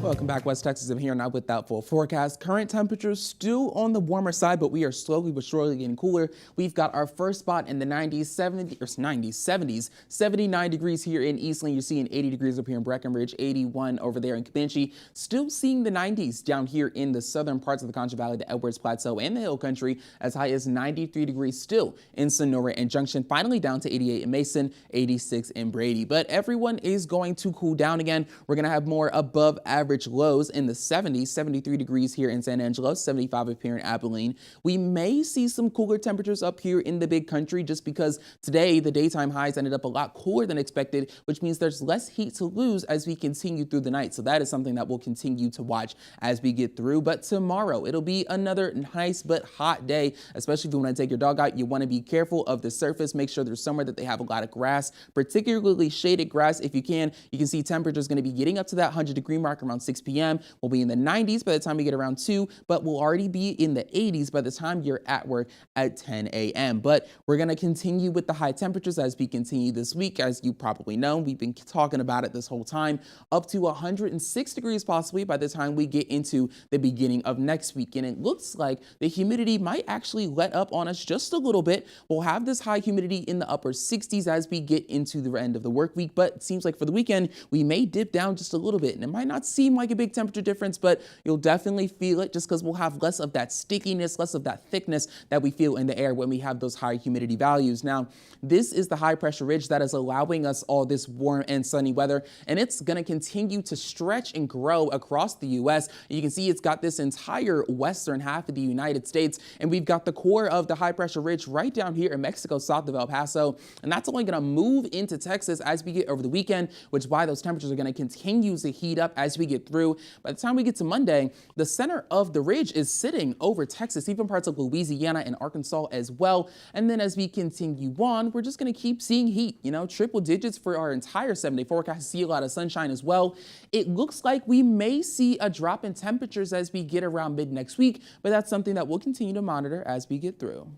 Welcome back, West Texas. I'm here now with that full forecast. Current temperatures still on the warmer side, but we are slowly but surely getting cooler. We've got our first spot in the 90s, 70s, 79 degrees here in Eastland. You're seeing 80 degrees up here in Breckenridge, 81 over there in Comanche. Still seeing the 90s down here in the southern parts of the Concho Valley, the Edwards Plateau, and the Hill Country, as high as 93 degrees still in Sonora and Junction. Finally down to 88 in Mason, 86 in Brady. But everyone is going to cool down again. We're going to have more above average lows in the 70s, 73 degrees here in San Angelo, 75 up here in Abilene. We may see some cooler temperatures up here in the Big Country just because today the daytime highs ended up a lot cooler than expected, which means there's less heat to lose as we continue through the night. So that is something that we'll continue to watch as we get through. But tomorrow it'll be another nice but hot day, especially if you want to take your dog out. You want to be careful of the surface. Make sure there's somewhere that they have a lot of grass, particularly shaded grass if you can. You can see temperatures going to be getting up to that 100-degree mark around 6 p.m. We'll be in the 90s by the time we get around 2, but we'll already be in the 80s by the time you're at work at 10 a.m. But we're going to continue with the high temperatures as we continue this week. As you probably know, we've been talking about it this whole time, up to 106 degrees possibly by the time we get into the beginning of next week. And it looks like the humidity might actually let up on us just a little bit. We'll have this high humidity in the upper 60s as we get into the end of the work week, but it seems like for the weekend, we may dip down just a little bit. And it might not seem like a big temperature difference, but you'll definitely feel it just because we'll have less of that stickiness, less of that thickness that we feel in the air when we have those high humidity values. Now, this is the high pressure ridge that is allowing us all this warm and sunny weather, and it's going to continue to stretch and grow across the U.S. You can see it's got this entire western half of the United States, and we've got the core of the high pressure ridge right down here in Mexico, south of El Paso, and that's only going to move into Texas as we get over the weekend, which is why those temperatures are going to continue to heat up as we get through. By the time we get to Monday, the center of the ridge is sitting over Texas, even parts of Louisiana and Arkansas as well. And then as we continue on, we're just going to keep seeing heat, triple digits for our entire 7-day forecast. See a lot of sunshine as well. It looks like we may see a drop in temperatures as we get around mid next week, but that's something that we'll continue to monitor as we get through.